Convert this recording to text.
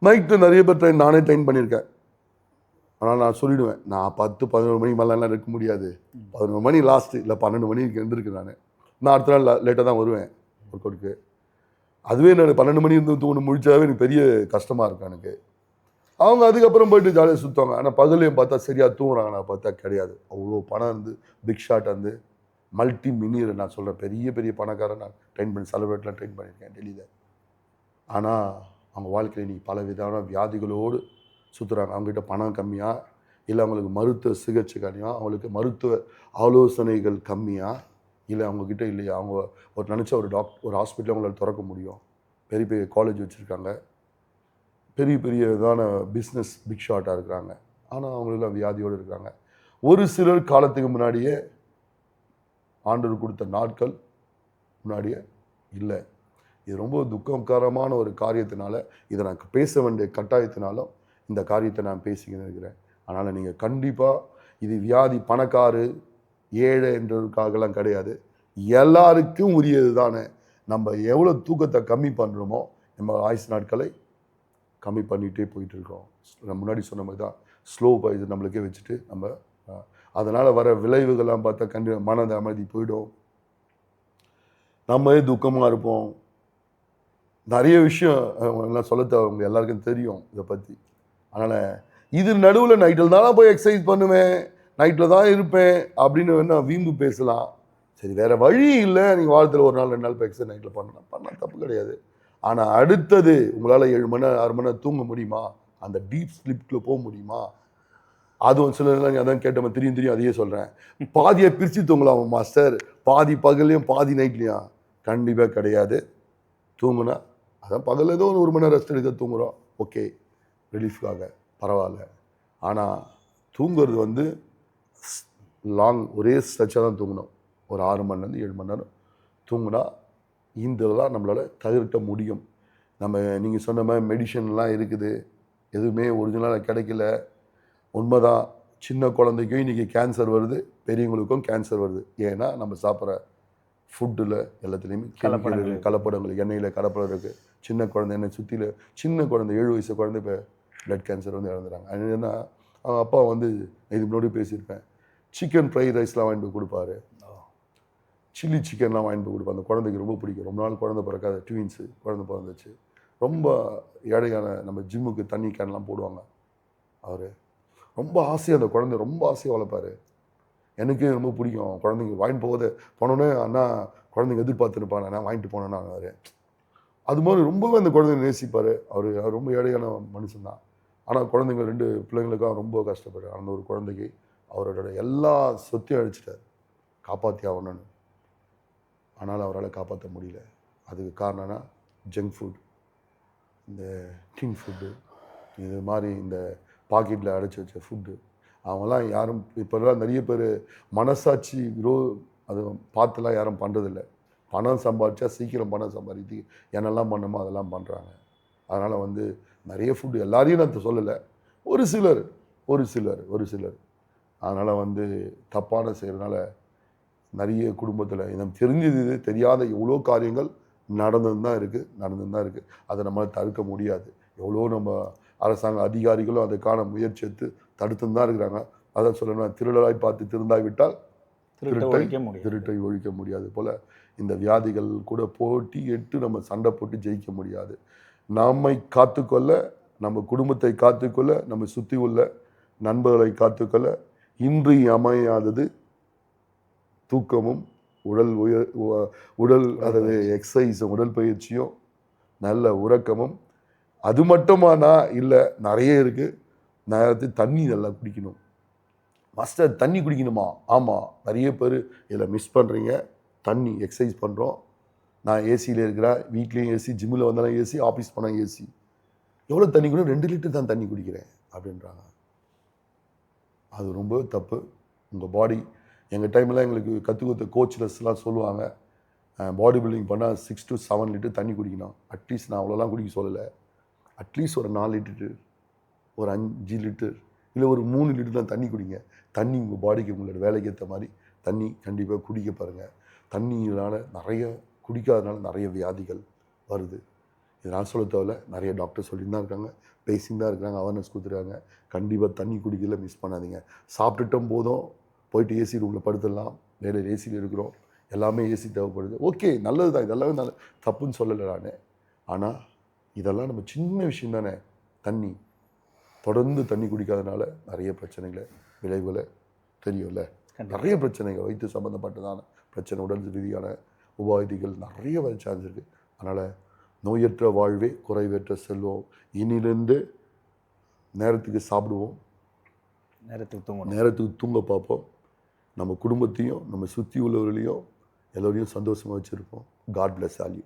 Night நிறைய பேர் நானே ட்ரெயின் பண்ணியிருக்கேன். ஆனால் நான் சொல்லிவிடுவேன், நான் 10-11 மணிக்கு மேலாம் இருக்க முடியாது. 11 மணி லாஸ்ட்டு, இல்லை 12 மணிக்கு எழுந்திருக்கேன் நான் அடுத்த நாள் லேட்டாக தான் வருவேன் ஒர்க் அவுட்டுக்கு. அதுவே நான் 12 மணி இருந்து தூங்கி முழிச்சாவே எனக்கு பெரிய கஷ்டமாக இருக்கும் எனக்கு. அவங்க அதுக்கப்புறம் போயிட்டு ஜாலியாக சுற்றுவாங்க. ஆனால் பகலையும் பார்த்தா சரியாக தூங்குறாங்க, நான் பார்த்தா கிடையாது. அவ்வளோ பணம் இருந்து பிக் ஷாட் வந்து மல்டி மில்லியனர் நான் சொல்கிறேன், பெரிய பெரிய பணக்காரன் நான் ட்ரெயின் பண்ணி செலிபிரேட்லாம் ட்ரெயின் பண்ணியிருக்கேன் டெல்லியில். ஆனால் அவங்க வாழ்க்கையில் இன்றைக்கி பல விதமான வியாதிகளோடு சுற்றுறாங்க. அவங்ககிட்ட பணம் கம்மியாக, இல்லை அவங்களுக்கு மருத்துவ சிகிச்சை கம்மியாக, அவங்களுக்கு மருத்துவ ஆலோசனைகள் கம்மியாக, இல்லை அவங்கக்கிட்ட இல்லையா, அவங்க ஒரு நினச்ச ஒரு ஹாஸ்பிட்டல் அவங்களால திறக்க முடியும். பெரிய பெரிய காலேஜ் வச்சுருக்காங்க, பெரிய பெரிய இதான பிஸ்னஸ் பிக் ஷாட்டாக இருக்கிறாங்க. ஆனால் அவங்களுக்குலாம் வியாதியோடு இருக்கிறாங்க. ஒரு சிலர் காலத்துக்கு முன்னாடியே ஆண்டவர் கொடுத்த நாட்கள் முன்னாடியே இல்லை. இது ரொம்ப துக்ககரமான ஒரு காரியத்தினால, இதை நான் பேச வேண்டிய கட்டாயத்தினாலும் இந்த காரியத்தை நான் பேசிக்கின்னு இருக்கிறேன். அதனால் நீங்கள் கண்டிப்பாக இது வியாதி பணக்காரு ஏழை என்றதுக்காகலாம் கிடையாது, எல்லாருக்கும் உரியது தானே. நம்ம எவ்வளோ தூக்கத்தை கம்மி பண்ணுறோமோ நம்ம ஆயுசு நாட்களை கம்மி பண்ணிகிட்டே போயிட்டுருக்கோம். நான் முன்னாடி சொன்ன மாதிரி தான் ஸ்லோ இது நம்மளுக்கே வச்சுட்டு நம்ம அதனால் வர விளைவுகள்லாம் பார்த்தா மனத அமைதி போயிடும், நம்மளே துக்கமாக இருப்போம். நிறைய விஷயம் எல்லாம் சொல்ல அவங்க எல்லாருக்கும் தெரியும் இதை பற்றி. அதனால் இது நடுவில் நைட்டில் தான் போய் எக்ஸசைஸ் பண்ணுவேன், நைட்டில் தான் இருப்பேன் அப்படின்னு வேணால் வீம்பு பேசலாம். சரி, வேறு வழி இல்லை, நீங்கள் வாரத்தில் ஒரு நாள் 2 நாள் இப்போ எக்ஸசைஸ் நைட்டில் பண்ணால் தப்பு கிடையாது. ஆனால் அடுத்தது உங்களால் 7 மணி நேரம் 6 மணி நேரம் தூங்க முடியுமா, அந்த டீப் ஸ்லிப்குள்ளே போக முடியுமா? அதுவும் சில அதான் கேட்டவன் தெரியும் அதையே சொல்கிறேன். பாதியை பிரித்து தூங்கலாம் மாஸ்டர், பாதி பகல்லையும் பாதி நைட்லையும்? கண்டிப்பாக கிடையாது. தூங்குனா அதான் பகல் ஏதோ ஒரு மணி நேரம் ரெஸ்ட் எடுக்க தூங்குகிறோம், ஓகே, ரிலீஃப்காக பரவாயில்ல. ஆனால் தூங்குறது வந்து லாங் ஒரே ஸ்ட்ரெச்சாக தான் தூங்கணும். ஒரு 6 மணிலேருந்து 7 மணி நேரம் தூங்குனா இதெல்லாம் நம்மளால் தவிர்க்க முடியும். நம்ம நீங்கள் சொன்ன மாதிரி மெடிஷன்லாம் இருக்குது, எதுவுமே ஒரிஜினலாக கிடைக்கல. உண்மைதான், சின்ன குழந்தைக்கும் இன்றைக்கி கேன்சர் வருது, பெரியவங்களுக்கும் கேன்சர் வருது. ஏன்னா நம்ம சாப்பிட்ற ஃபுட்டில் எல்லாத்துலேயுமே கலப்படங்கள், எண்ணெயில் கலப்படம் இருக்குது. சின்ன குழந்தை என்னை சுற்றில சின்ன குழந்தை 7 வயசு குழந்தை இப்போ பிளட் கேன்சர் வந்து இறந்துறாங்க. அது ஏன்னா அவங்க அப்பா வந்து இது முன்னாடி பேசியிருப்பேன், சிக்கன் ஃப்ரைட் ரைஸ்லாம் வாங்கிட்டு போய் கொடுப்பாரு, சில்லி சிக்கன்லாம் வாங்கிட்டு போய் கொடுப்பாரு. அந்த குழந்தைக்கு ரொம்ப பிடிக்கும். ரொம்ப நாள் குழந்தை பிறக்காத ட்வின்ஸு குழந்தை பிறந்துச்சு. ரொம்ப ஏழையான நம்ம ஜிம்முக்கு தண்ணி கேன்லாம் போடுவாங்க. அவர் ரொம்ப ஆசையாக அந்த குழந்தை ரொம்ப ஆசையாக வளர்ப்பார். எனக்கு ரொம்ப பிடிக்கும். குழந்தைங்க வாங்கிட்டு போகுது போனோன்னே அண்ணா குழந்தைங்க எதிர்பார்த்துருப்பாங்க, நான் வாங்கிட்டு போனேன்னா அவர் அது மாதிரி ரொம்பவே அந்த குழந்தைங்க நேசிப்பார். அவர் ரொம்ப ஏழையான மனுஷன்தான். ஆனால் குழந்தைங்க 2 பிள்ளைங்களுக்காக ரொம்ப கஷ்டப்படுறார். அந்த ஒரு குழந்தைக்கு அவரோட எல்லா சொத்தையும் அழிச்சிட்டார், காப்பாற்றி ஆகணும்னு. ஆனால் அவரால் காப்பாற்ற முடியல. அதுக்கு காரணம்னா ஜங்க் ஃபுட், இந்த கிங் ஃபுட்டு, இது மாதிரி இந்த பாக்கெட்டில் அடைச்சி வச்ச ஃபுட்டு. அவங்களாம் யாரும் இப்போல்லாம் நிறைய பேர் மனசாட்சி அது பார்த்துலாம் யாரும் பண்ணுறதில்ல. பணம் சம்பாதிச்சா சீக்கிரம் பணம் சம்பாதித்து என்னெல்லாம் பண்ணணுமோ அதெல்லாம் பண்ணுறாங்க. அதனால் வந்து நிறைய ஃபுட்டு எல்லாரையும் நான் சொல்லலை, ஒரு சிலர் அதனால் வந்து தப்பான செய்கிறதுனால நிறைய குடும்பத்தில் எனக்கு தெரிஞ்சது தெரியாத எவ்வளோ காரியங்கள் நடந்துன்னு தான் இருக்குது. அதை நம்மளால் தடுக்க முடியாது. எவ்வளோ நம்ம அரசாங்க அதிகாரிகளும் அதுக்கான முயற்சி எடுத்து தடுத்துன்னு தான் இருக்கிறாங்க. அதை சொல்லணும், திருடராய் பார்த்து திருந்தாவிட்டால் திருட்டை ஒழிக்க முடியாது போல் இந்த வியாதிகள் கூட போட்டி இட்டு நம்ம சண்டை போட்டு ஜெயிக்க முடியாது. நம்மை காத்துக்கொள்ள, நம்ம குடும்பத்தை காத்துக்கொள்ள, நம்ம சுற்றி உள்ள நண்பர்களை காத்துக்கொள்ள இன்றி அமையாதது தூக்கமும் உடல் அதாவது எக்ஸசைஸும் உடற்பயிற்சியும் நல்ல உறக்கமும். அது மட்டுமானா இல்லை, நிறைய இருக்குது. நேரத்துக்கு தண்ணி நல்லா குடிக்கணும். மாஸ்டர் தண்ணி குடிக்கணுமா? ஆமாம், நிறைய பேர் இதில் மிஸ் பண்ணுறீங்க. தண்ணி எக்ஸசைஸ் பண்ணுறோம், நான் ஏசியில் இருக்கிறேன், வீட்லேயும் ஏசி, ஜிம்மில் வந்தாலும் ஏசி, ஆஃபீஸ் போனால் ஏசி. எவ்வளோ தண்ணி குடிக்கணும்? 2 லிட்டர் தான் தண்ணி குடிக்கிறேன் அப்படின்றாங்க. அது ரொம்ப தப்பு. உங்கள் பாடி எங்கள் டைமில் எங்களுக்கு கற்றுக் கொடுத்த கோச்லெஸ்லாம் சொல்லுவாங்க, பாடி பில்டிங் பண்ணால் 6 to 7 லிட்டர் தண்ணி குடிக்கணும். அட்லீஸ்ட் நான் அவ்வளோலாம் குடிக்க சொல்லலை, அட்லீஸ்ட் ஒரு 4 லிட்டர், ஒரு 5 லிட்டர், இல்லை ஒரு 3 லிட்டர் தான் தண்ணி குடிங்க. தண்ணி உங்கள் பாடிக்கு உங்களோட வேலைக்கு ஏற்ற மாதிரி தண்ணி கண்டிப்பாக குடிக்க பாருங்கள். தண்ணியினால் குடிக்காதனால நிறைய வியாதிகள் வருது. இது நான் சொல்ல தேவையில்ல, நிறைய டாக்டர் சொல்லிட்டு தான் இருக்காங்க, பேசின்னு தான் இருக்கிறாங்க, அவேர்னஸ் கொடுத்துருக்காங்க. கண்டிப்பாக தண்ணி குடிக்கல மிஸ் பண்ணாதீங்க. சாப்பிட்டுட்டும் போதும் போயிட்டு ஏசி ரூமில் படுத்துடலாம், வேறு ஏசியில் இருக்கிறோம், எல்லாமே ஏசி தேவைப்படுது. ஓகே, நல்லது தான், இதெல்லாமே நல்ல தப்புன்னு சொல்லலை நான். ஆனால் இதெல்லாம் நம்ம சின்ன விஷயம் தானே. தண்ணி தொடர்ந்து தண்ணி குடிக்காதனால நிறைய பிரச்சனைகளை விளைவுகளை தெரியும்ல. நிறைய பிரச்சனைகள் வயிற்று சம்மந்தப்பட்டதான பிரச்சனை, உடல் ரீதியான உபாதைகள் நிறைய வர சான்ஸ் இருக்குது. அதனால் நோயற்ற வாழ்வே குறைவற்ற செல்வம். இனிலிருந்து நேரத்துக்கு சாப்பிடுவோம், நேரத்துக்கு தூங்க பார்ப்போம், நம்ம குடும்பத்தையும் நம்ம சுற்றி உள்ளவர்களையும் எல்லோரையும் சந்தோஷமாக வச்சுருப்போம். God bless all you.